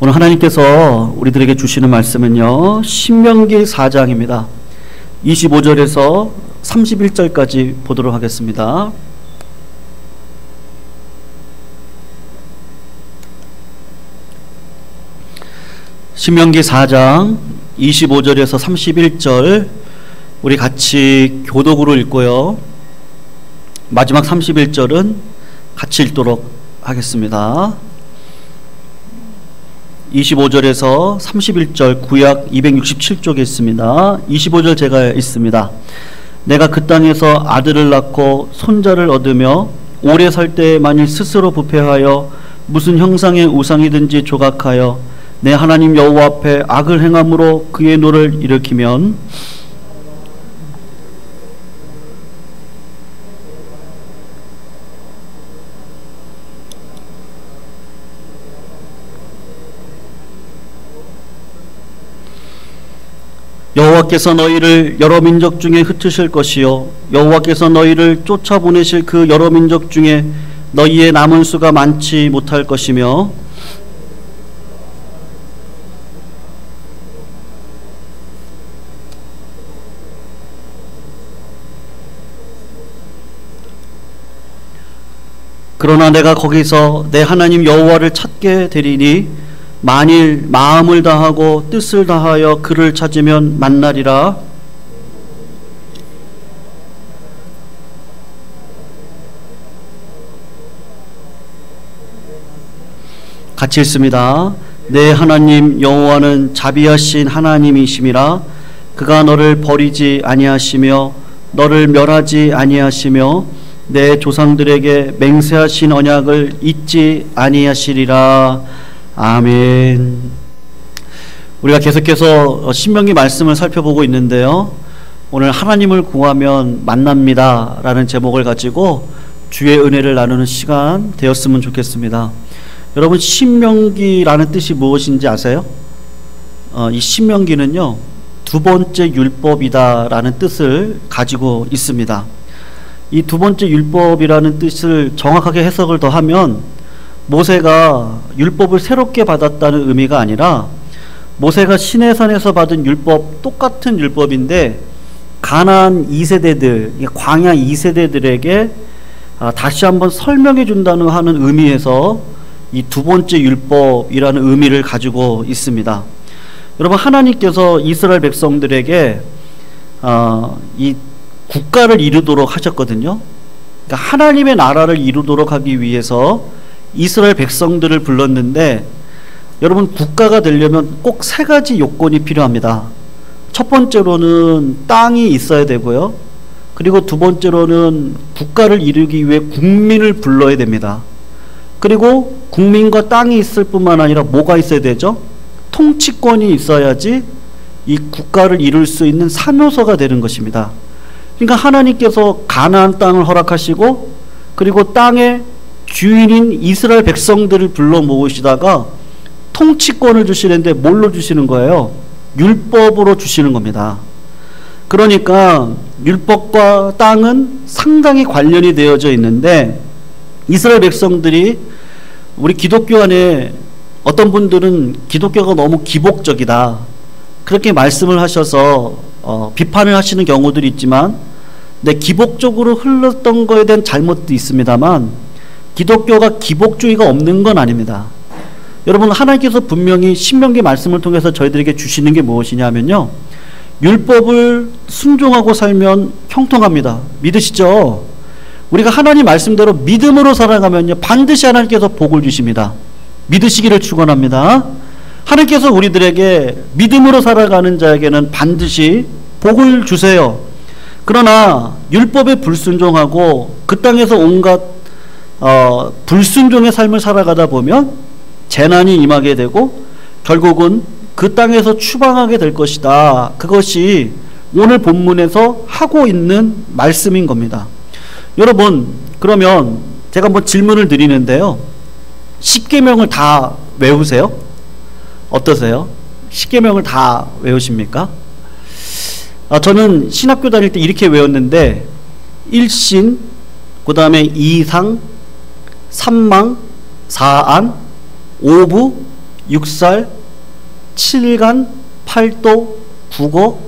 오늘 하나님께서 우리들에게 주시는 말씀은요, 신명기 4장입니다. 25절에서 31절까지 보도록 하겠습니다. 신명기 4장 25절에서 31절 우리 같이 교독으로 읽고요, 마지막 31절은 같이 읽도록 하겠습니다. 25절에서 31절 구약 267쪽에 있습니다. 25절 제가 읽습니다. 내가 그 땅에서 아들을 낳고 손자를 얻으며 오래 살 때 만일 스스로 부패하여 무슨 형상의 우상이든지 조각하여 내 하나님 여호와 앞에 악을 행함으로 그의 노를 일으키면 여호와께서 너희를 여러 민족 중에 흩으실 것이요 여호와께서 너희를 쫓아보내실 그 여러 민족 중에 너희의 남은 수가 많지 못할 것이며 그러나 내가 거기서 내 하나님 여호와를 찾게 되리니 만일 마음을 다하고 뜻을 다하여 그를 찾으면 만나리라. 같이 읽습니다. 내 하나님 여호와는 자비하신 하나님이심이라. 그가 너를 버리지 아니하시며 너를 멸하지 아니하시며 내 조상들에게 맹세하신 언약을 잊지 아니하시리라. 아멘. 우리가 계속해서 신명기 말씀을 살펴보고 있는데요, 오늘 하나님을 구하면 만납니다 라는 제목을 가지고 주의 은혜를 나누는 시간 되었으면 좋겠습니다. 여러분, 신명기라는 뜻이 무엇인지 아세요? 이 신명기는요, 두 번째 율법이다 라는 뜻을 가지고 있습니다. 이 두 번째 율법이라는 뜻을 정확하게 해석을 더하면 모세가 율법을 새롭게 받았다는 의미가 아니라 모세가 시내산에서 받은 율법, 똑같은 율법인데 가나안 2세대들, 광야 2세대들에게 다시 한번 설명해 준다는 하는 의미에서 이 두 번째 율법이라는 의미를 가지고 있습니다. 여러분, 하나님께서 이스라엘 백성들에게 이 국가를 이루도록 하셨거든요. 그러니까 하나님의 나라를 이루도록 하기 위해서 이스라엘 백성들을 불렀는데, 여러분, 국가가 되려면 꼭 세 가지 요건이 필요합니다. 첫 번째로는 땅이 있어야 되고요, 그리고 두 번째로는 국가를 이루기 위해 국민을 불러야 됩니다. 그리고 국민과 땅이 있을 뿐만 아니라 뭐가 있어야 되죠? 통치권이 있어야지 이 국가를 이룰 수 있는 사묘소가 되는 것입니다. 그러니까 하나님께서 가나안 땅을 허락하시고, 그리고 땅의 주인인 이스라엘 백성들을 불러 모으시다가 통치권을 주시는데 뭘로 주시는 거예요? 율법으로 주시는 겁니다. 그러니까 율법과 땅은 상당히 관련이 되어져 있는데, 이스라엘 백성들이, 우리 기독교 안에 어떤 분들은 기독교가 너무 기복적이다 그렇게 말씀을 하셔서 비판을 하시는 경우들이 있지만, 기복적으로 흘렀던 거에 대한 잘못도 있습니다만 기독교가 기복주의가 없는 건 아닙니다. 여러분, 하나님께서 분명히 신명기 말씀을 통해서 저희들에게 주시는 게 무엇이냐면요, 율법을 순종하고 살면 형통합니다. 믿으시죠? 우리가 하나님 말씀대로 믿음으로 살아가면요, 반드시 하나님께서 복을 주십니다. 믿으시기를 축원합니다. 하나님께서 우리들에게 믿음으로 살아가는 자에게는 반드시 복을 주세요. 그러나 율법에 불순종하고 그 땅에서 온갖 불순종의 삶을 살아가다 보면 재난이 임하게 되고 결국은 그 땅에서 추방하게 될 것이다. 그것이 오늘 본문에서 하고 있는 말씀인 겁니다. 여러분, 그러면 제가 한번 질문을 드리는데요, 십계명을 다 외우세요? 어떠세요? 십계명을 다 외우십니까? 저는 신학교 다닐 때 이렇게 외웠는데, 일신, 그 다음에 이상, 삼망, 사안, 오부, 6살, 7간, 8도, 국어,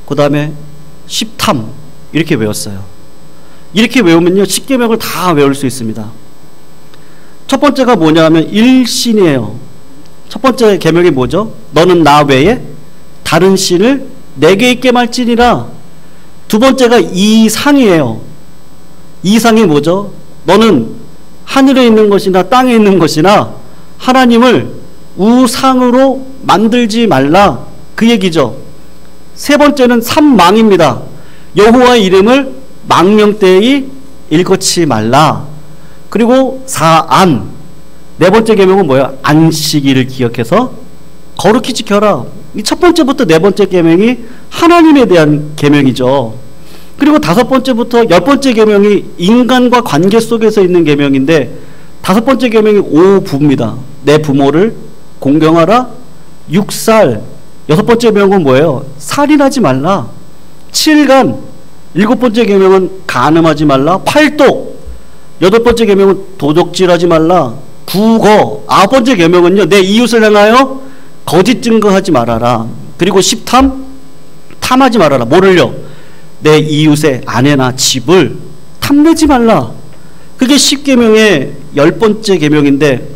그 다음에 10탐 이렇게 외웠어요. 이렇게 외우면요 10계명을 다 외울 수 있습니다. 첫 번째가 뭐냐 하면 일신이에요. 첫 번째 계명이 뭐죠? 너는 나 외에 다른 신을 내게 있게 말지니라. 두 번째가 이상이에요. 이상이 뭐죠? 너는 하늘에 있는 것이나 땅에 있는 것이나 하나님을 우상으로 만들지 말라, 그 얘기죠. 세 번째는 삼망입니다. 여호와의 이름을 망령되이 일컫지 말라. 그리고 사안, 네 번째 계명은 뭐야? 안식일을 기억해서 거룩히 지켜라. 이 첫 번째부터 네 번째 계명이 하나님에 대한 계명이죠. 그리고 다섯 번째부터 열 번째 계명이 인간과 관계 속에서 있는 계명인데, 다섯 번째 계명이 오부입니다. 내 부모를 공경하라. 6살, 여섯 번째 계명은 뭐예요? 살인하지 말라. 7간, 일곱 번째 계명은 간음하지 말라. 8도, 여덟 번째 계명은 도적질하지 말라. 국어, 아홉 번째 계명은요, 내 이웃을 향하여 거짓 증거하지 말아라. 그리고 10탐, 탐하지 말아라. 뭐를요? 내 이웃의 아내나 집을 탐내지 말라. 그게 10계명의 열 번째 계명인데,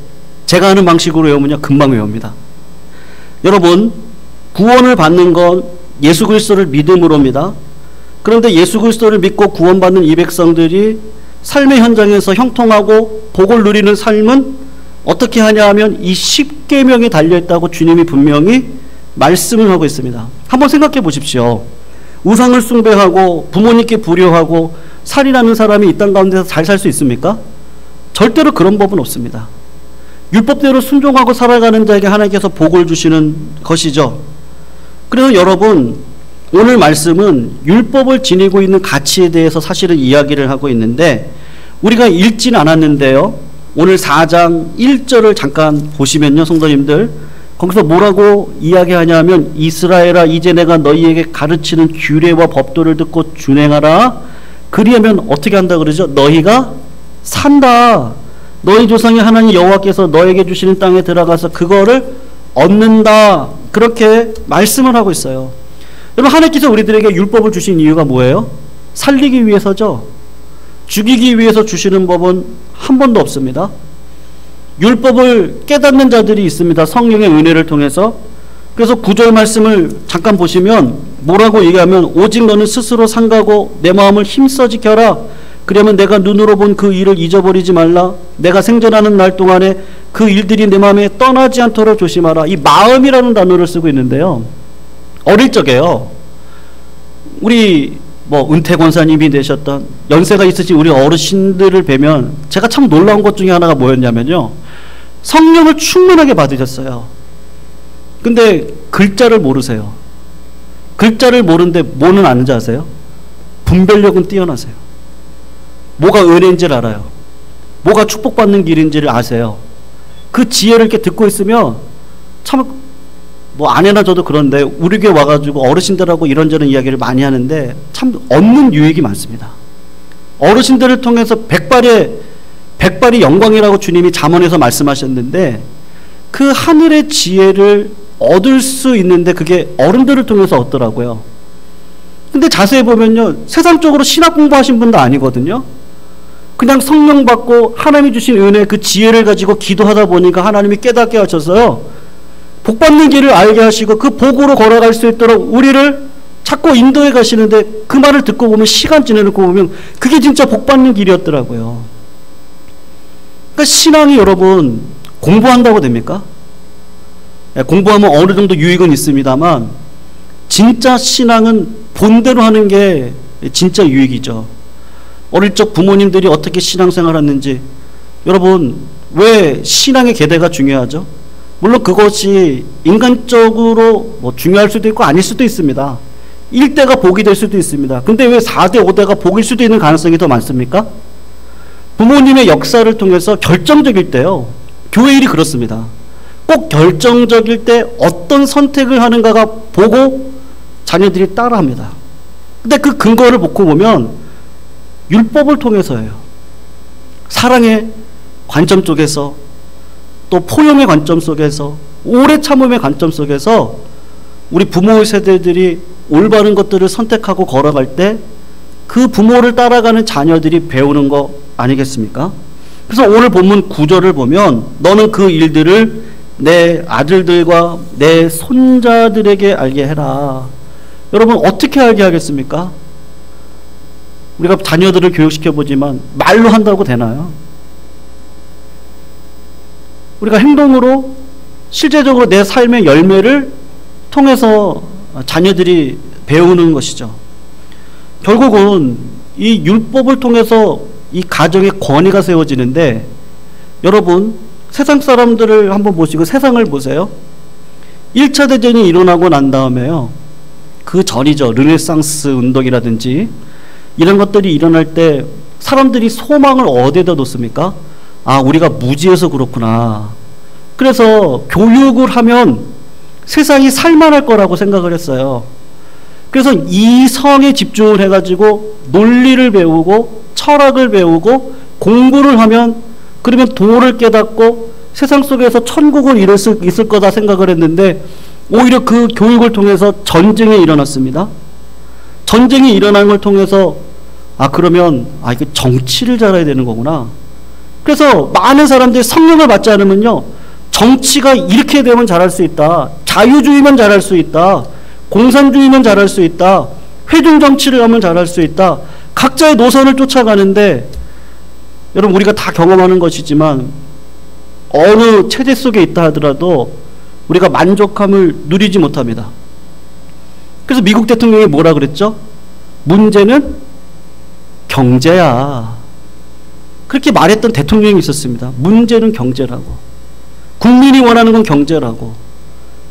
제가 하는 방식으로 외우면요 금방 외웁니다. 여러분, 구원을 받는 건 예수 그리스도를 믿음으로입니다. 그런데 예수 그리스도를 믿고 구원받는 이 백성들이 삶의 현장에서 형통하고 복을 누리는 삶은 어떻게 하냐 하면 이 10계명에 달려있다고 주님이 분명히 말씀을 하고 있습니다. 한번 생각해 보십시오. 우상을 숭배하고 부모님께 불효하고 살인하는 사람이 이 땅 가운데서 잘 살 수 있습니까? 절대로 그런 법은 없습니다. 율법대로 순종하고 살아가는 자에게 하나님께서 복을 주시는 것이죠. 그래서 여러분, 오늘 말씀은 율법을 지니고 있는 가치에 대해서 사실은 이야기를 하고 있는데, 우리가 읽진 않았는데요, 오늘 4장 1절을 잠깐 보시면요 성도님들, 거기서 뭐라고 이야기하냐면, 이스라엘아 이제 내가 너희에게 가르치는 규례와 법도를 듣고 준행하라. 그리하면 어떻게 한다 그러죠? 너희가 산다. 너희 조상의 하나님 여호와께서 너에게 주시는 땅에 들어가서 그거를 얻는다. 그렇게 말씀을 하고 있어요. 여러분, 하나님께서 우리들에게 율법을 주신 이유가 뭐예요? 살리기 위해서죠. 죽이기 위해서 주시는 법은 한 번도 없습니다. 율법을 깨닫는 자들이 있습니다. 성령의 은혜를 통해서. 그래서 9절 말씀을 잠깐 보시면 뭐라고 얘기하면, 오직 너는 스스로 상가고 내 마음을 힘써 지켜라. 그러면 내가 눈으로 본 그 일을 잊어버리지 말라. 내가 생존하는 날 동안에 그 일들이 내 마음에 떠나지 않도록 조심하라. 이 마음이라는 단어를 쓰고 있는데요, 어릴 적에요, 우리 은퇴 권사님이 되셨던 연세가 있으신 우리 어르신들을 뵈면 제가 참 놀라운 것 중에 하나가 뭐였냐면요, 성령을 충만하게 받으셨어요. 근데 글자를 모르세요. 글자를 모르는데 뭐는 아는지 아세요? 분별력은 뛰어나세요. 뭐가 은혜인지를 알아요. 뭐가 축복받는 길인지를 아세요. 그 지혜를 이렇게 듣고 있으면 참, 아내나 저도 그런데 우리 교회 와가지고 어르신들하고 이런저런 이야기를 많이 하는데 참 얻는 유익이 많습니다. 어르신들을 통해서 백발이 영광이라고 주님이 잠언에서 말씀하셨는데, 그 하늘의 지혜를 얻을 수 있는데 그게 어른들을 통해서 얻더라고요. 근데 자세히 보면요, 세상적으로 신학 공부하신 분도 아니거든요. 그냥 성령 받고 하나님이 주신 은혜, 그 지혜를 가지고 기도하다 보니까 하나님이 깨닫게 하셔서요, 복 받는 길을 알게 하시고 그 복으로 걸어갈 수 있도록 우리를 자꾸 인도해 가시는데, 그 말을 듣고 보면, 시간 지내놓고 보면 그게 진짜 복 받는 길이었더라고요. 그러니까 신앙이 여러분 공부한다고 됩니까? 공부하면 어느 정도 유익은 있습니다만, 진짜 신앙은 본대로 하는 게 진짜 유익이죠. 어릴 적 부모님들이 어떻게 신앙생활 했는지, 여러분, 왜 신앙의 계대가 중요하죠? 물론 그것이 인간적으로 중요할 수도 있고 아닐 수도 있습니다. 1대가 복이 될 수도 있습니다. 근데 왜 4대, 5대가 복일 수도 있는 가능성이 더 많습니까? 부모님의 역사를 통해서 결정적일 때요, 교회 일이 그렇습니다. 꼭 결정적일 때 어떤 선택을 하는가가 보고 자녀들이 따라합니다. 근데 그 근거를 놓고 보면 율법을 통해서예요. 사랑의 관점 쪽에서 또 포용의 관점 속에서, 오래 참음의 관점 속에서 우리 부모의 세대들이 올바른 것들을 선택하고 걸어갈 때 그 부모를 따라가는 자녀들이 배우는 거 아니겠습니까? 그래서 오늘 본문 9절을 보면 너는 그 일들을 내 아들들과 내 손자들에게 알게 해라. 여러분, 어떻게 알게 하겠습니까? 우리가 자녀들을 교육시켜보지만 말로 한다고 되나요? 우리가 행동으로 실제적으로 내 삶의 열매를 통해서 자녀들이 배우는 것이죠. 결국은 이 율법을 통해서 이 가정의 권위가 세워지는데, 여러분 세상 사람들을 한번 보시고 세상을 보세요. 1차 대전이 일어나고 난 다음에요, 그 전이죠. 르네상스 운동이라든지 이런 것들이 일어날 때 사람들이 소망을 어디에다 놓습니까? 아, 우리가 무지해서 그렇구나. 그래서 교육을 하면 세상이 살만할 거라고 생각을 했어요. 그래서 이성에 집중을 해가지고 논리를 배우고 철학을 배우고 공부를 하면, 그러면 도를 깨닫고 세상 속에서 천국을 이룰 수 있을 거다 생각을 했는데, 오히려 그 교육을 통해서 전쟁이 일어났습니다. 전쟁이 일어난 걸 통해서 그러면 이거 정치를 잘해야 되는 거구나. 그래서 많은 사람들이 성령을 받지 않으면요, 정치가 이렇게 되면 잘할 수 있다, 자유주의만 잘할 수 있다, 공산주의만 잘할 수 있다, 회중정치를 하면 잘할 수 있다, 각자의 노선을 쫓아가는데, 여러분 우리가 다 경험하는 것이지만 어느 체제 속에 있다 하더라도 우리가 만족함을 누리지 못합니다. 그래서 미국 대통령이 뭐라 그랬죠? 문제는 경제야. 그렇게 말했던 대통령이 있었습니다. 문제는 경제라고. 국민이 원하는 건 경제라고.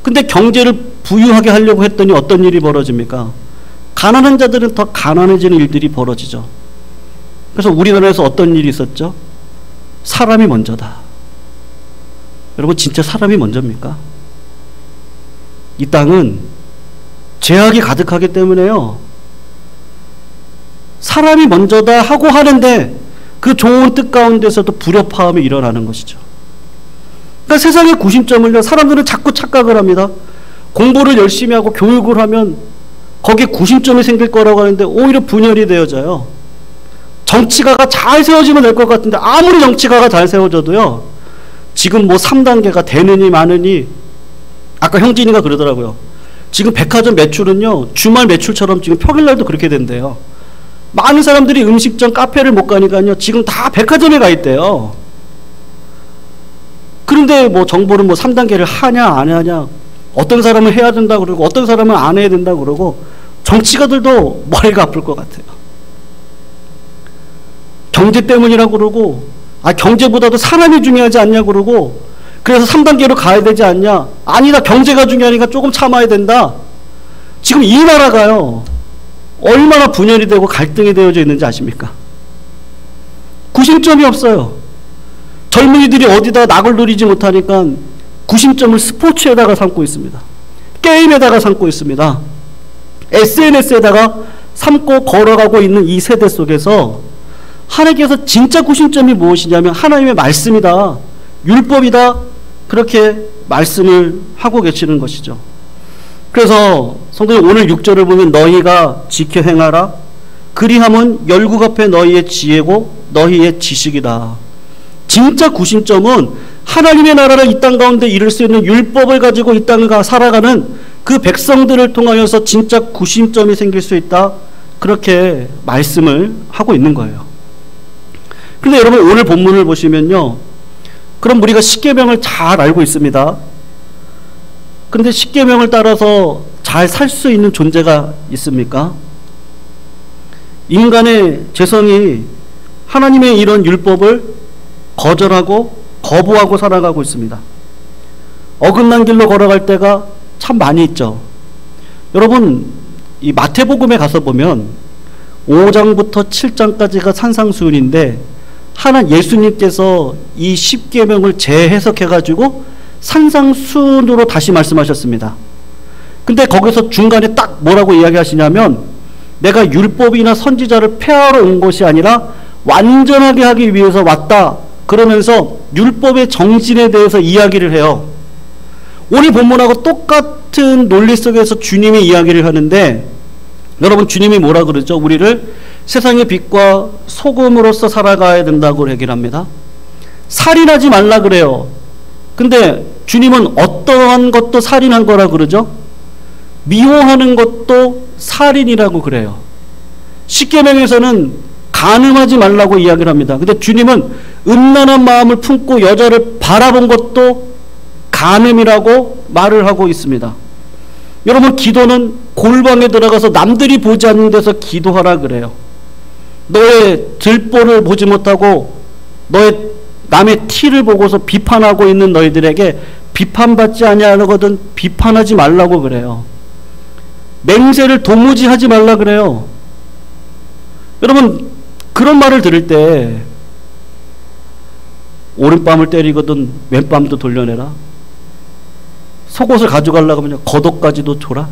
근데 경제를 부유하게 하려고 했더니 어떤 일이 벌어집니까? 가난한 자들은 더 가난해지는 일들이 벌어지죠. 그래서 우리나라에서 어떤 일이 있었죠? 사람이 먼저다. 여러분, 진짜 사람이 먼저입니까? 이 땅은 죄악이 가득하기 때문에요, 사람이 먼저다 하고 하는데 그 좋은 뜻 가운데서도 불협화음이 일어나는 것이죠. 그러니까 세상의 구심점을요, 사람들은 자꾸 착각을 합니다. 공부를 열심히 하고 교육을 하면 거기에 구심점이 생길 거라고 하는데 오히려 분열이 되어져요. 정치가가 잘 세워지면 될 것 같은데 아무리 정치가가 잘 세워져도요, 지금 뭐 3단계가 되느니 마느니, 아까 형진이가 그러더라고요. 지금 백화점 매출은요, 주말 매출처럼 지금 평일날도 그렇게 된대요. 많은 사람들이 음식점, 카페를 못 가니까요, 지금 다 백화점에 가 있대요. 그런데 뭐 정부는 뭐 3단계를 하냐 안 하냐, 어떤 사람은 해야 된다 그러고 어떤 사람은 안 해야 된다 그러고, 정치가들도 머리가 아플 것 같아요. 경제 때문이라고 그러고, 경제보다도 사람이 중요하지 않냐 그러고, 그래서 3단계로 가야 되지 않냐, 아니다 경제가 중요하니까 조금 참아야 된다. 지금 이 나라가요, 얼마나 분열이 되고 갈등이 되어져 있는지 아십니까? 구심점이 없어요. 젊은이들이 어디다 낙을 누리지 못하니까 구심점을 스포츠에다가 삼고 있습니다. 게임에다가 삼고 있습니다. SNS에다가 삼고 걸어가고 있는 이 세대 속에서 하나님께서 진짜 구심점이 무엇이냐면 하나님의 말씀이다, 율법이다, 그렇게 말씀을 하고 계시는 것이죠. 그래서 성도님, 오늘 6절을 보면 너희가 지켜 행하라, 그리함은 열국 앞에 너희의 지혜고 너희의 지식이다. 진짜 구심점은 하나님의 나라를 이 땅 가운데 이룰 수 있는 율법을 가지고 이 땅을 살아가는 그 백성들을 통하여서 진짜 구심점이 생길 수 있다, 그렇게 말씀을 하고 있는 거예요. 그런데 여러분, 오늘 본문을 보시면요, 그럼 우리가 십계명을 잘 알고 있습니다. 그런데 십계명을 따라서 잘 살 수 있는 존재가 있습니까? 인간의 죄성이 하나님의 이런 율법을 거절하고 거부하고 살아가고 있습니다. 어긋난 길로 걸어갈 때가 참 많이 있죠. 여러분, 이 마태복음에 가서 보면 5장부터 7장까지가 산상수훈인데, 예수님께서 이 십계명을 재해석해가지고 산상수훈으로 다시 말씀하셨습니다. 근데 거기서 중간에 딱 뭐라고 이야기하시냐면, 내가 율법이나 선지자를 폐하러 온 것이 아니라 완전하게 하기 위해서 왔다, 그러면서 율법의 정신에 대해서 이야기를 해요. 오늘 본문하고 똑같은 논리 속에서 주님이 이야기를 하는데, 여러분, 주님이 뭐라 그러죠? 우리를 세상의 빛과 소금으로서 살아가야 된다고 얘기를 합니다. 살인하지 말라 그래요. 근데 주님은 어떠한 것도 살인한 거라 그러죠? 미워하는 것도 살인이라고 그래요. 십계명에서는 간음하지 말라고 이야기를 합니다. 근데 주님은 음란한 마음을 품고 여자를 바라본 것도 간음이라고 말을 하고 있습니다. 여러분, 기도는 골방에 들어가서 남들이 보지 않는 데서 기도하라 그래요. 너의 들보를 보지 못하고 너의 남의 티를 보고서 비판하고 있는 너희들에게 비판받지 아니하거든 비판하지 말라고 그래요. 맹세를 도무지 하지 말라 그래요. 여러분, 그런 말을 들을 때 오른뺨을 때리거든 왼뺨도 돌려내라. 속옷을 가져가려고 하면 겉옷까지도 줘라.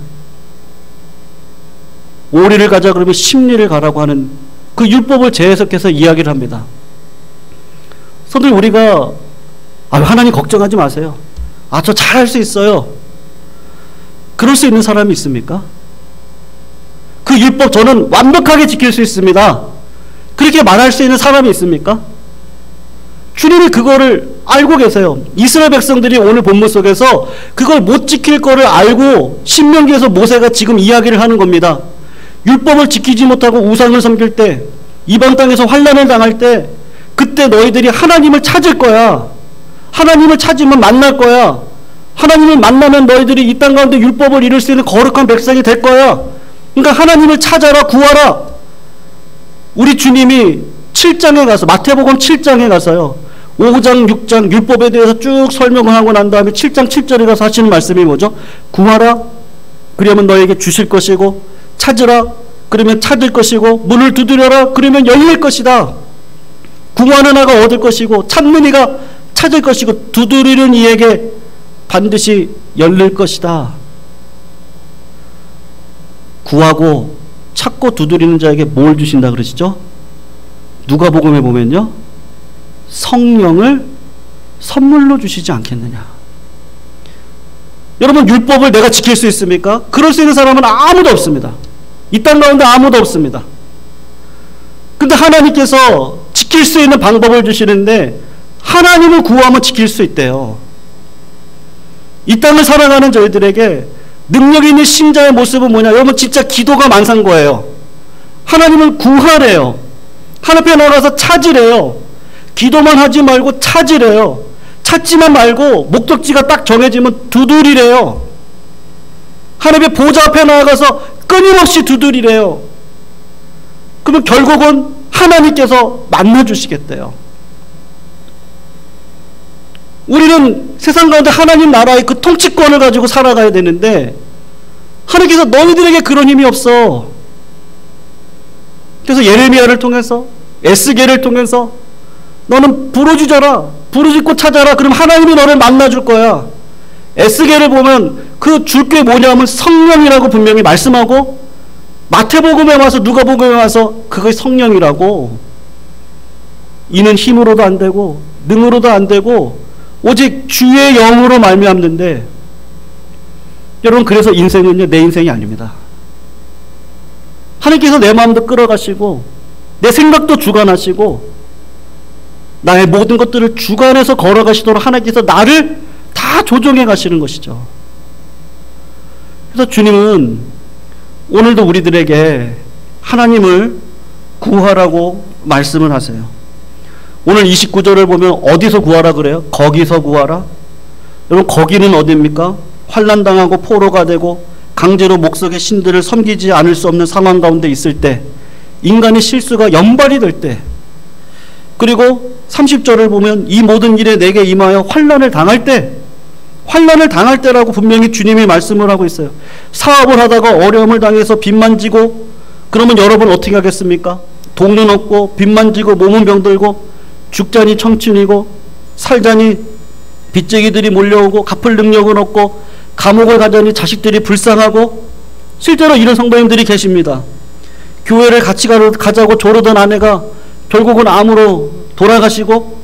오리를 가자 그러면 십리를 가라고 하는 그 율법을 재해석해서 이야기를 합니다. 성도님, 우리가 하나님 걱정하지 마세요. 저 잘할 수 있어요. 그럴 수 있는 사람이 있습니까? 그 율법 저는 완벽하게 지킬 수 있습니다. 그렇게 말할 수 있는 사람이 있습니까? 주님이 그거를 알고 계세요. 이스라엘 백성들이 오늘 본문 속에서 그걸 못 지킬 거를 알고 신명기에서 모세가 지금 이야기를 하는 겁니다. 율법을 지키지 못하고 우상을 섬길 때, 이방 땅에서 환난을 당할 때, 그때 너희들이 하나님을 찾을 거야. 하나님을 찾으면 만날 거야. 하나님을 만나면 너희들이 이 땅 가운데 율법을 이룰 수 있는 거룩한 백성이 될 거야. 그러니까 하나님을 찾아라, 구하라. 우리 주님이 7장에 가서, 마태복음 7장에 가서요, 5장, 6장 율법에 대해서 쭉 설명을 하고 난 다음에 7장 7절에 가서 하시는 말씀이 뭐죠? 구하라, 그러면 너에게 주실 것이고, 찾으라, 그러면 찾을 것이고, 문을 두드려라, 그러면 열릴 것이다. 구하는 이가 얻을 것이고, 찾는 이가 찾을 것이고, 두드리는 이에게 반드시 열릴 것이다. 구하고 찾고 두드리는 자에게 뭘 주신다 그러시죠? 누가복음에 보면요, 성령을 선물로 주시지 않겠느냐. 여러분, 율법을 내가 지킬 수 있습니까? 그럴 수 있는 사람은 아무도 없습니다. 이 땅 가운데 아무도 없습니다. 근데 하나님께서 지킬 수 있는 방법을 주시는데, 하나님을 구하면 지킬 수 있대요. 이 땅을 살아가는 저희들에게 능력 있는 신자의 모습은 뭐냐? 여러분, 진짜 기도가 만산 거예요. 하나님을 구하래요. 하나님 앞에 나가서 찾으래요. 기도만 하지 말고 찾으래요. 찾지만 말고 목적지가 딱 정해지면 두드리래요. 하나님의 보좌 앞에 나가서 끊임없이 두드리래요. 그러면 결국은 하나님께서 만나주시겠대요. 우리는 세상 가운데 하나님 나라의 그 통치권을 가지고 살아가야 되는데, 하나님께서 너희들에게 그런 힘이 없어. 그래서 예레미야를 통해서, 에스겔을 통해서 너는 부르짖어라, 부르짖고 찾아라. 그럼 하나님이 너를 만나줄 거야. 에스겔을 보면 그 줄 게 뭐냐면 성령이라고 분명히 말씀하고, 마태복음에 와서 누가복음에 와서 그것이 성령이라고. 이는 힘으로도 안 되고 능으로도 안 되고 오직 주의 영으로 말미암는데, 여러분, 그래서 인생은요, 내 인생이 아닙니다. 하나님께서 내 마음도 끌어가시고 내 생각도 주관하시고 나의 모든 것들을 주관해서 걸어가시도록 하나님께서 나를 다 조정해 가시는 것이죠. 그래서 주님은 오늘도 우리들에게 하나님을 구하라고 말씀을 하세요. 오늘 29절을 보면 어디서 구하라 그래요? 거기서 구하라. 여러분, 거기는 어디입니까? 환난당하고 포로가 되고 강제로 목석의 신들을 섬기지 않을 수 없는 상황 가운데 있을 때, 인간의 실수가 연발이 될 때, 그리고 30절을 보면 이 모든 일에 내게 임하여 환난을 당할 때, 환난을 당할 때라고 분명히 주님이 말씀을 하고 있어요. 사업을 하다가 어려움을 당해서 빚만 지고, 그러면 여러분 어떻게 하겠습니까? 돈은 없고 빚만 지고 몸은 병들고 죽자니 청춘이고 살자니 빚쟁이들이 몰려오고 갚을 능력은 없고 감옥을 가자니 자식들이 불쌍하고, 실제로 이런 성도님들이 계십니다. 교회를 같이 가자고 조르던 아내가 결국은 암으로 돌아가시고,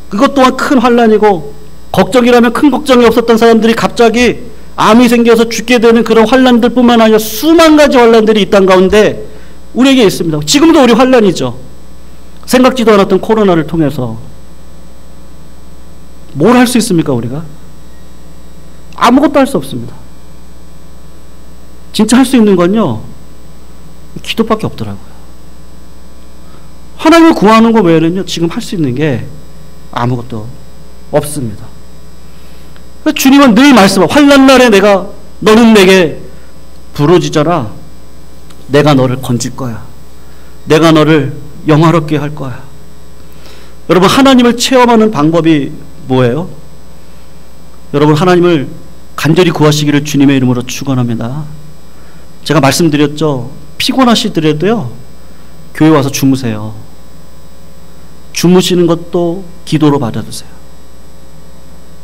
그것 또한 큰 환난이고, 걱정이라면 큰 걱정이 없었던 사람들이 갑자기 암이 생겨서 죽게 되는 그런 환난들 뿐만 아니라 수만 가지 환난들이 이 땅 가운데 우리에게 있습니다. 지금도 우리 환난이죠. 생각지도 않았던 코로나를 통해서. 뭘 할 수 있습니까, 우리가? 아무것도 할 수 없습니다. 진짜 할 수 있는 건요, 기도밖에 없더라고요. 하나님을 구하는 것 외에는요, 지금 할 수 있는 게 아무것도 없습니다. 주님은 늘 말씀하고, 환난날에 너는 내게 부르짖어라. 내가 너를 건질 거야. 내가 너를 영화롭게 할 거야. 여러분, 하나님을 체험하는 방법이 뭐예요? 여러분, 하나님을 간절히 구하시기를 주님의 이름으로 축원합니다. 제가 말씀드렸죠. 피곤하시더라도요, 교회 와서 주무세요. 주무시는 것도 기도로 받아주세요.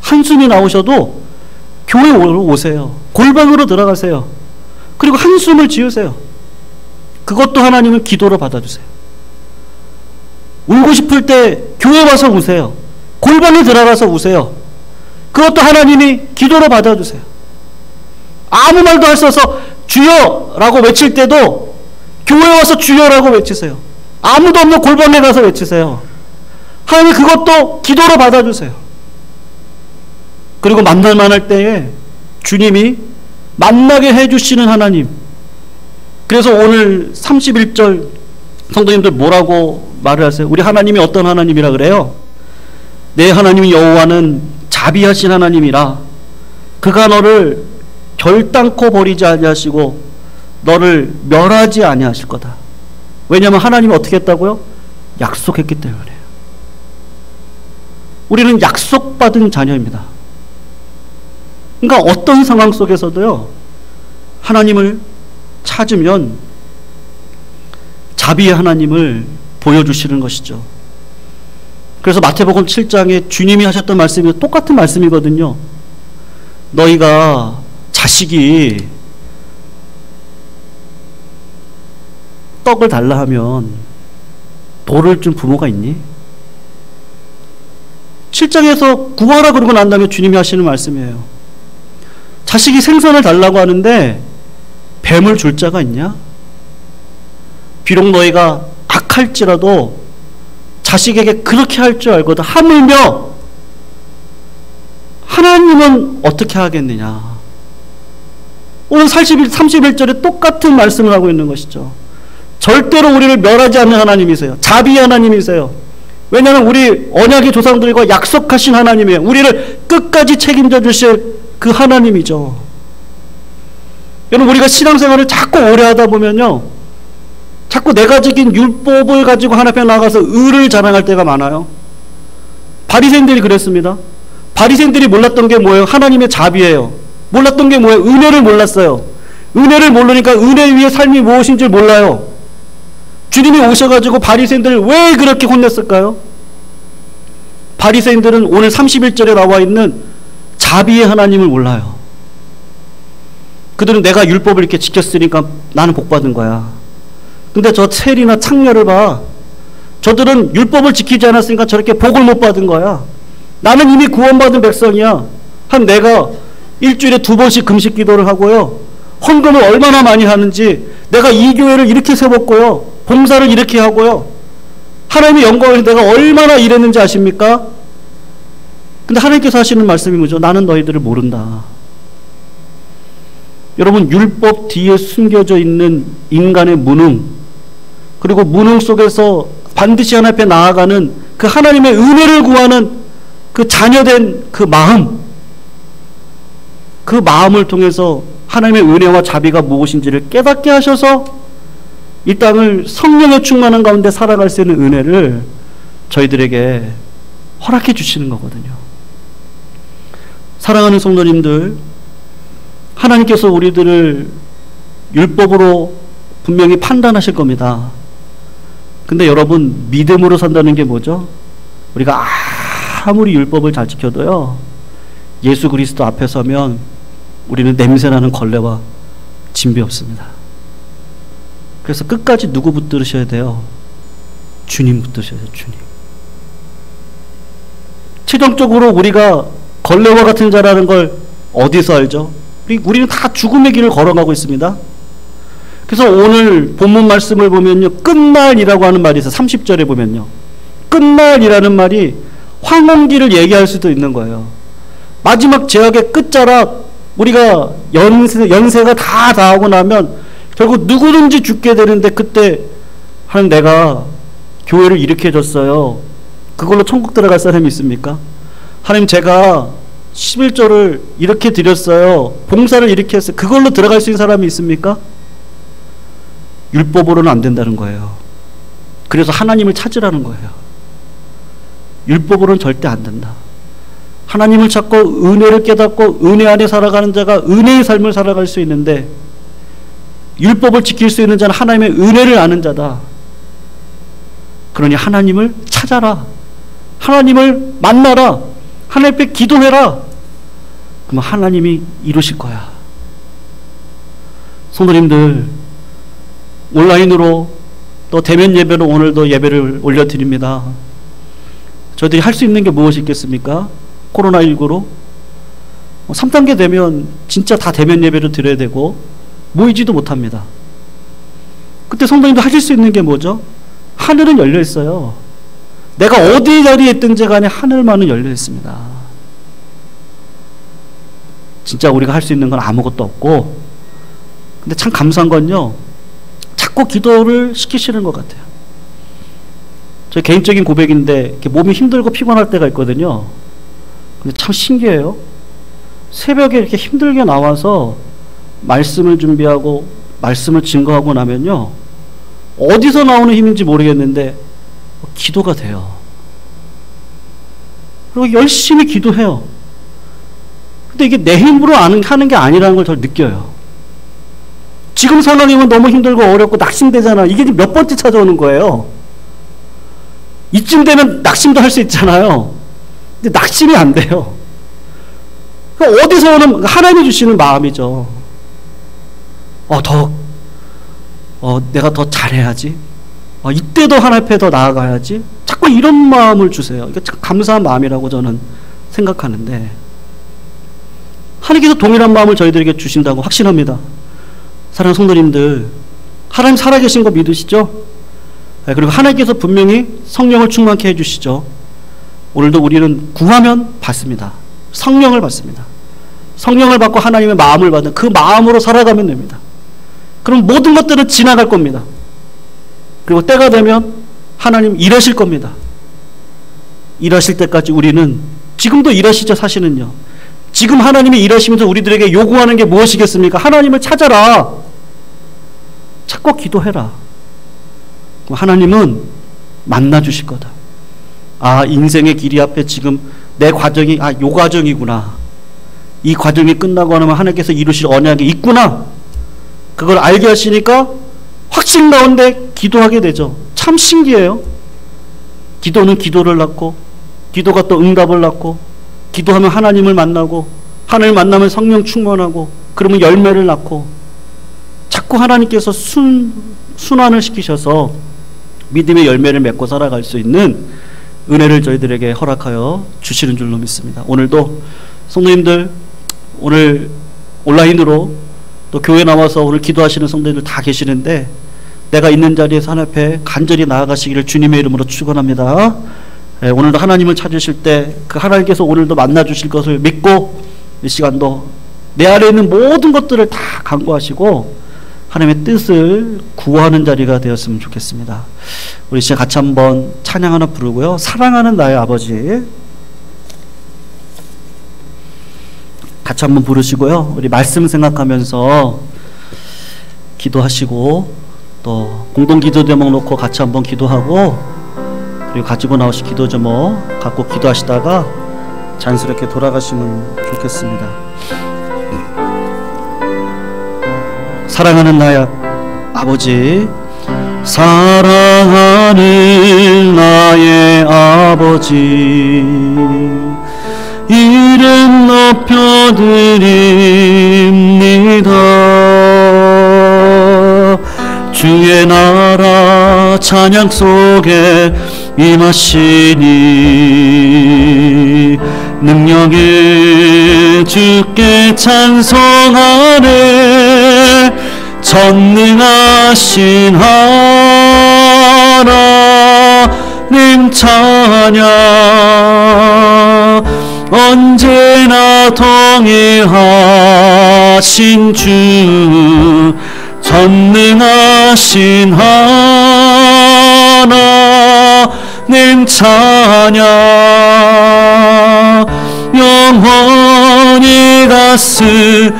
한숨이 나오셔도 교회 오세요. 골방으로 들어가세요. 그리고 한숨을 지으세요. 그것도 하나님은 기도로 받아주세요. 울고 싶을 때 교회 와서 우세요. 골방에 들어가서 우세요. 그것도 하나님이 기도로 받아주세요. 아무 말도 할 수 없어서 주여라고 외칠 때도 교회 와서 주여라고 외치세요. 아무도 없는 골방에 가서 외치세요. 하나님 그것도 기도로 받아주세요. 그리고 만날만 할 때에 주님이 만나게 해주시는 하나님. 그래서 오늘 31절 성도님들 뭐라고 말을 하세요? 우리 하나님이 어떤 하나님이라 그래요? 내 하나님 여호와는 자비하신 하나님이라 그가 너를 결단코 버리지 아니하시고 너를 멸하지 아니하실 거다. 왜냐하면 하나님이 어떻게 했다고요? 약속했기 때문에. 우리는 약속받은 자녀입니다. 그러니까 어떤 상황 속에서도요, 하나님을 찾으면 자비의 하나님을 보여주시는 것이죠. 그래서 마태복음 7장에 주님이 하셨던 말씀이 똑같은 말씀이거든요. 너희가 자식이 떡을 달라 하면 돌을 준 부모가 있니? 7장에서 구하라 그러고 난 다음에 주님이 하시는 말씀이에요. 자식이 생선을 달라고 하는데 뱀을 줄 자가 있냐? 비록 너희가 악할지라도 자식에게 그렇게 할 줄 알거든. 하물며 하나님은 어떻게 하겠느냐? 오늘 31절에 똑같은 말씀을 하고 있는 것이죠. 절대로 우리를 멸하지 않는 하나님이세요. 자비 하나님이세요. 왜냐하면 우리 언약의 조상들과 약속하신 하나님이에요. 우리를 끝까지 책임져 주실 그 하나님이죠. 여러분, 우리가 신앙생활을 자꾸 오래 하다 보면요, 자꾸 내가 지킨 율법을 가지고 하나님 앞에 나가서 의를 자랑할 때가 많아요. 바리새인들이 그랬습니다. 바리새인들이 몰랐던 게 뭐예요? 하나님의 자비예요. 몰랐던 게 뭐예요? 은혜를 몰랐어요. 은혜를 모르니까 은혜 위의 삶이 무엇인 줄 몰라요. 주님이 오셔가지고 바리새인들을 왜 그렇게 혼냈을까요? 바리새인들은 오늘 31절에 나와 있는 자비의 하나님을 몰라요. 그들은 내가 율법을 이렇게 지켰으니까 나는 복받은 거야. 근데 저 셀이나 창녀를 봐. 저들은 율법을 지키지 않았으니까 저렇게 복을 못 받은 거야. 나는 이미 구원받은 백성이야. 한 내가 일주일에 2번씩 금식 기도를 하고요, 헌금을 얼마나 많이 하는지, 내가 이 교회를 이렇게 세웠고요, 봉사를 이렇게 하고요, 하나님의 영광을 위해서 내가 얼마나 일했는지 아십니까? 근데 하나님께서 하시는 말씀이 뭐죠? 나는 너희들을 모른다. 여러분, 율법 뒤에 숨겨져 있는 인간의 무능, 그리고 무능 속에서 반드시 하나님 앞에 나아가는 그 하나님의 은혜를 구하는 그 자녀된 그 마음, 그 마음을 통해서 하나님의 은혜와 자비가 무엇인지를 깨닫게 하셔서 이 땅을 성령의 충만한 가운데 살아갈 수 있는 은혜를 저희들에게 허락해 주시는 거거든요. 사랑하는 성도님들, 하나님께서 우리들을 율법으로 분명히 판단하실 겁니다. 근데 여러분, 믿음으로 산다는 게 뭐죠? 우리가 아무리 율법을 잘 지켜도요, 예수 그리스도 앞에 서면 우리는 냄새나는 걸레와 진비 없습니다. 그래서 끝까지 누구 붙들으셔야 돼요? 주님 붙드셔야 돼요. 주님. 최종적으로 우리가 걸레와 같은 자라는 걸 어디서 알죠? 우리는 다 죽음의 길을 걸어가고 있습니다. 그래서 오늘 본문 말씀을 보면요, 끝날이라고 하는 말이 있어요. 30절에 보면요, 끝날이라는 말이 황혼기를 얘기할 수도 있는 거예요. 마지막 제약의 끝자락, 우리가 연세가 다 다하고 나면 결국 누구든지 죽게 되는데, 그때 하나님, 내가 교회를 이렇게 해줬어요, 그걸로 천국 들어갈 사람이 있습니까? 하나님, 제가 11조를 이렇게 드렸어요, 봉사를 이렇게 했어요, 그걸로 들어갈 수 있는 사람이 있습니까? 율법으로는 안 된다는 거예요. 그래서 하나님을 찾으라는 거예요. 율법으로는 절대 안 된다. 하나님을 찾고 은혜를 깨닫고 은혜 안에 살아가는 자가 은혜의 삶을 살아갈 수 있는데, 율법을 지킬 수 있는 자는 하나님의 은혜를 아는 자다. 그러니 하나님을 찾아라, 하나님을 만나라, 하나님 앞에 기도해라. 그러면 하나님이 이루실 거야. 성도님들, 온라인으로 또 대면 예배로 오늘도 예배를 올려드립니다. 저희들이 할 수 있는 게 무엇이 있겠습니까? 코로나19로 3단계 되면 진짜 다 대면 예배를 드려야 되고 모이지도 못합니다. 그때 성도님도 하실 수 있는 게 뭐죠? 하늘은 열려 있어요. 내가 어디 자리에 있든지 간에 하늘만은 열려 있습니다. 진짜 우리가 할 수 있는 건 아무것도 없고, 근데 참 감사한 건요, 자꾸 기도를 시키시는 것 같아요. 제 개인적인 고백인데, 이렇게 몸이 힘들고 피곤할 때가 있거든요. 근데 참 신기해요. 새벽에 이렇게 힘들게 나와서 말씀을 준비하고 말씀을 증거하고 나면요, 어디서 나오는 힘인지 모르겠는데 기도가 돼요. 그리고 열심히 기도해요. 근데 이게 내 힘으로 하는 게 아니라는 걸 저 느껴요. 지금 상황이면 너무 힘들고 어렵고 낙심되잖아. 이게 몇 번째 찾아오는 거예요. 이쯤 되면 낙심도 할 수 있잖아요. 근데 낙심이 안 돼요. 그러니까 어디서 오는, 하나님이 주시는 마음이죠. 내가 더 잘해야지. 이때도 하나님 앞에 더 나아가야지. 자꾸 이런 마음을 주세요. 이게 참 감사한 마음이라고 저는 생각하는데, 하나님께서 동일한 마음을 저희들에게 주신다고 확신합니다. 사랑하는 성도님들, 하나님 살아계신 거 믿으시죠? 그리고 하나님께서 분명히 성령을 충만케 해주시죠. 오늘도 우리는 구하면 받습니다. 성령을 받습니다. 성령을 받고 하나님의 마음을 받는 그 마음으로 살아가면 됩니다. 그럼 모든 것들은 지나갈 겁니다. 그리고 때가 되면 하나님 일하실 겁니다. 일하실 때까지 우리는, 지금도 일하시죠, 사실은요. 지금 하나님이 일하시면서 우리들에게 요구하는 게 무엇이겠습니까? 하나님을 찾아라. 찾고 기도해라. 그럼 하나님은 만나 주실 거다. 인생의 길이 앞에 지금 내 과정이, 요 과정이구나. 이 과정이 끝나고 나면 하나님께서 이루실 언약이 있구나. 그걸 알게 하시니까 확신 가운데 기도하게 되죠. 참 신기해요. 기도는 기도를 낳고, 기도가 또 응답을 낳고, 기도하면 하나님을 만나고, 하나님을 만나면 성령 충만하고, 그러면 열매를 낳고, 자꾸 하나님께서 순환을 시키셔서 믿음의 열매를 맺고 살아갈 수 있는 은혜를 저희들에게 허락하여 주시는 줄로 믿습니다. 오늘도 성도님들, 오늘 온라인으로 또 교회 나와서 오늘 기도하시는 성도님들 다 계시는데, 내가 있는 자리에서 하나님 앞에 간절히 나아가시기를 주님의 이름으로 축원합니다. 오늘도 하나님을 찾으실 때 그 하나님께서 오늘도 만나 주실 것을 믿고, 이 시간도 내 안에 있는 모든 것들을 다 간구하시고 하나님의 뜻을 구하는 자리가 되었으면 좋겠습니다. 우리 진짜 같이 한번 찬양 하나 부르고요. 사랑하는 나의 아버지 같이 한번 부르시고요. 우리 말씀 생각하면서 기도하시고, 또 공동기도 제목 놓고 같이 한번 기도하고, 그리고 가지고 나오신 기도 제목 갖고 기도하시다가 자연스럽게 돌아가시면 좋겠습니다. 사랑하는 나의 아버지, 사랑하는 나의 아버지, 이름 높여드립니다. 주의 나라 찬양 속에 임하시니 능력의 주께 찬송하네. 전능하신 하나님 찬양. 언제나 동일하신 주 전능하신 하나님 찬양. 영원히 다스리네.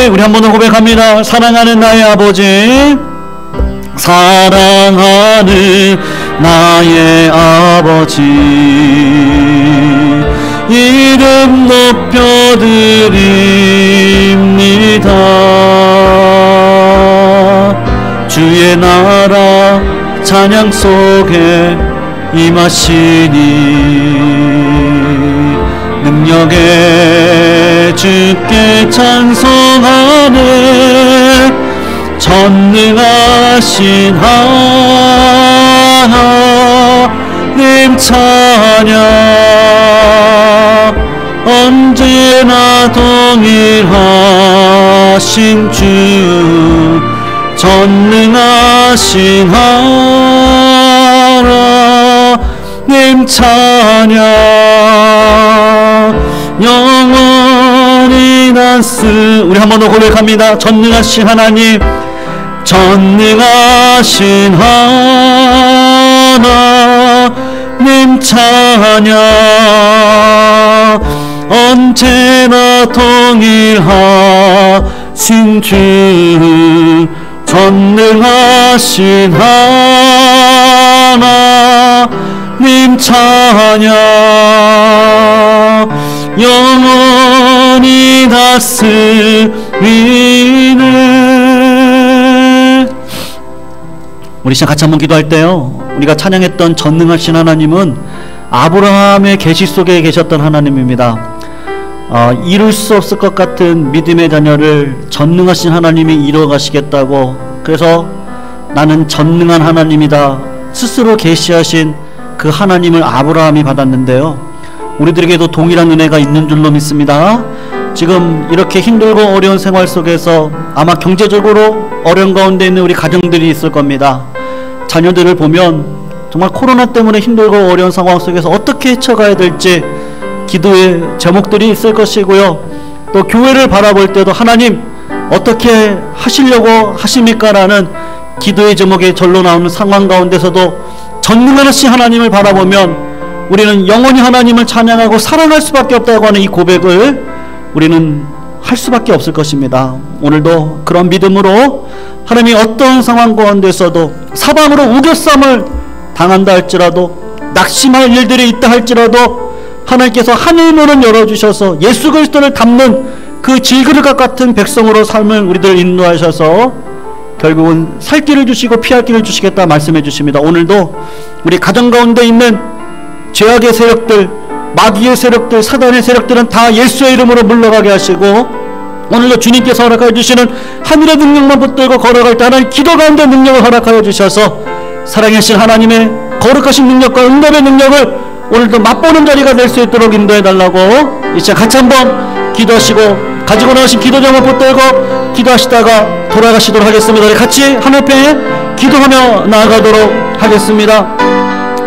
우리 한 번 더 고백합니다. 사랑하는 나의 아버지, 사랑하는 나의 아버지, 이름 높여드립니다. 주의 나라 찬양 속에 임하시니 능력의 주께 찬송하네. 전능하신 하나님 찬양. 언제나 동일하신 주 전능하신 하나님 찬양. 영원히 우리 한 번 더 고백합니다. 전능하신 하나님, 전능하신 하나님 찬양. 언제나 동일하신 주 전능하신 하나님 찬양. 영원히 다스리네. 우리 시간 같이 한번 기도할 때요, 우리가 찬양했던 전능하신 하나님은 아브라함의 계시 속에 계셨던 하나님입니다. 이룰 수 없을 것 같은 믿음의 자녀를 전능하신 하나님이 이루어가시겠다고, 그래서 나는 전능한 하나님이다 스스로 계시하신 그 하나님을 아브라함이 받았는데요, 우리들에게도 동일한 은혜가 있는 줄로 믿습니다. 지금 이렇게 힘들고 어려운 생활 속에서 아마 경제적으로 어려운 가운데 있는 우리 가정들이 있을 겁니다. 자녀들을 보면 정말 코로나 때문에 힘들고 어려운 상황 속에서 어떻게 헤쳐가야 될지 기도의 제목들이 있을 것이고요, 또 교회를 바라볼 때도 하나님 어떻게 하시려고 하십니까? 라는 기도의 제목에 절로 나오는 상황 가운데서도 전능하신 하나님을 바라보면 우리는 영원히 하나님을 찬양하고 사랑할 수밖에 없다고 하는 이 고백을 우리는 할 수밖에 없을 것입니다. 오늘도 그런 믿음으로 하나님이 어떤 상황 가운데서도 사방으로 우겨쌈을 당한다 할지라도, 낙심할 일들이 있다 할지라도 하나님께서 하늘문을 열어주셔서 예수 그리스도를 담는 그 질그릇과 같은 백성으로 삶을 우리들 인도하셔서 결국은 살 길을 주시고 피할 길을 주시겠다 말씀해 주십니다. 오늘도 우리 가정 가운데 있는 죄악의 세력들, 마귀의 세력들, 사단의 세력들은 다 예수의 이름으로 물러가게 하시고, 오늘도 주님께서 허락하여 주시는 하늘의 능력만 붙들고 걸어갈 때 하나님 기도 가운데 능력을 허락하여 주셔서 사랑하신 하나님의 거룩하신 능력과 응답의 능력을 오늘도 맛보는 자리가 될 수 있도록 인도해 달라고 이 시간 같이 한번 기도하시고, 가지고 나오신 기도 제목 붙들고 기도하시다가 돌아가시도록 하겠습니다. 우리 같이 하늘편에 기도하며 나아가도록 하겠습니다.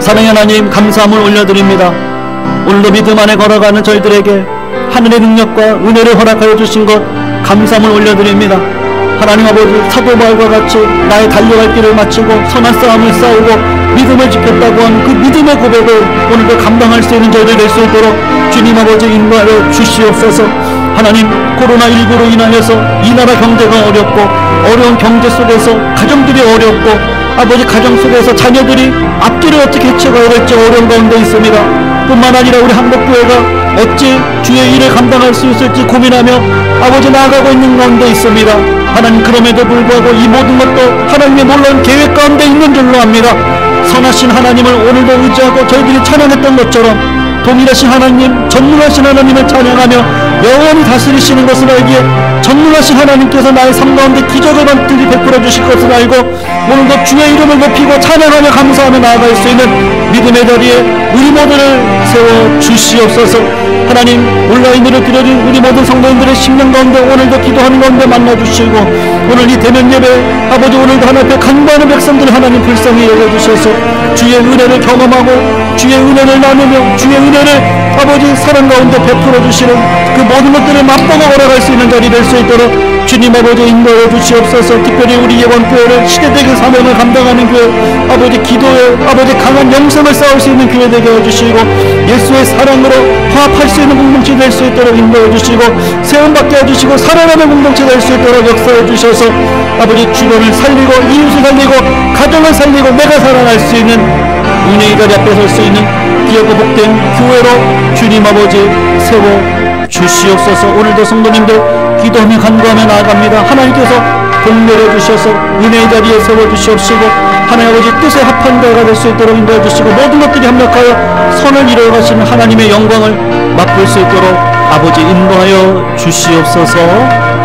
사랑의 하나님, 감사함을 올려드립니다. 오늘도 믿음 안에 걸어가는 저희들에게 하늘의 능력과 은혜를 허락하여 주신 것 감사함을 올려드립니다. 하나님 아버지, 사도 바울과 같이 나의 달려갈 길을 마치고 선한 싸움을 싸우고 믿음을 지켰다고 하는 그 믿음의 고백을 오늘도 감당할 수 있는 저희들 될 수 있도록 주님 아버지 인도하여 주시옵소서. 하나님, 코로나19로 인하여서 이 나라 경제가 어렵고 어려운 경제 속에서 가정들이 어렵고 아버지 가정 속에서 자녀들이 앞길을 어떻게 헤쳐가야 될지 어려운 가운데 있습니다. 뿐만 아니라 우리 한국교회가 어찌 주의 일을 감당할 수 있을지 고민하며 아버지 나아가고 있는 가운데 있습니다. 하나님, 그럼에도 불구하고 이 모든 것도 하나님의 놀라운 계획 가운데 있는 줄로 압니다. 선하신 하나님을 오늘도 의지하고 저희들이 찬양했던 것처럼 동일하신 하나님, 전능하신 하나님을 찬양하며 영원히 다스리시는 것을 알기에 전능하신 하나님께서 나의 삶 가운데 기적을 반드시 베풀어 주실 것을 알고 오늘도 주의 이름을 높이고 찬양하며 감사하며 나아갈 수 있는 믿음의 자리에 우리 모두를 세워 주시옵소서. 하나님, 온라인으로 드려진 우리 모든 성도님들의 심령 가운데 오늘도 기도하는 가운데 만나주시고 오늘 이 대면 예배 아버지 오늘도 하나님 앞에 간구하는 백성들 하나님 불쌍히 여겨주셔서 주의 은혜를 경험하고 주의 은혜를 나누며 주의 은혜를 아버지 사랑 가운데 베풀어 주시는 그 모든 것들을 맛보고 걸어갈 수 있는 자리 될 수 있도록 주님 아버지 인도해 주시옵소서. 특별히 우리 예원교회를 시대적인 사명을 감당하는 교회 아버지 기도에 아버지 강한 영성을 쌓을 수 있는 교회 되게 해주시고 예수의 사랑으로 화합할 수 있는 공동체 될 수 있도록 인도해 주시고 세움받게 해주시고 살아나는 공동체 될 수 있도록 역사해 주셔서 아버지 주변을 살리고 이웃을 살리고 가정을 살리고 내가 살아날 수 있는 은혜의 자리 앞에 설 수 있는 귀하고 복된 교회로 주님 아버지 세워 주시옵소서. 오늘도 성도님들 기도하며 간구하며 나아갑니다. 하나님께서 복내려 주셔서 은혜의 자리에 세워 주시옵시고 하나님 아버지 뜻에 합한 자가 될 수 있도록 인도해 주시고 모든 것들이 합력하여 선을 이루어 가시는 하나님의 영광을 맛볼 수 있도록 아버지 인도하여 주시옵소서.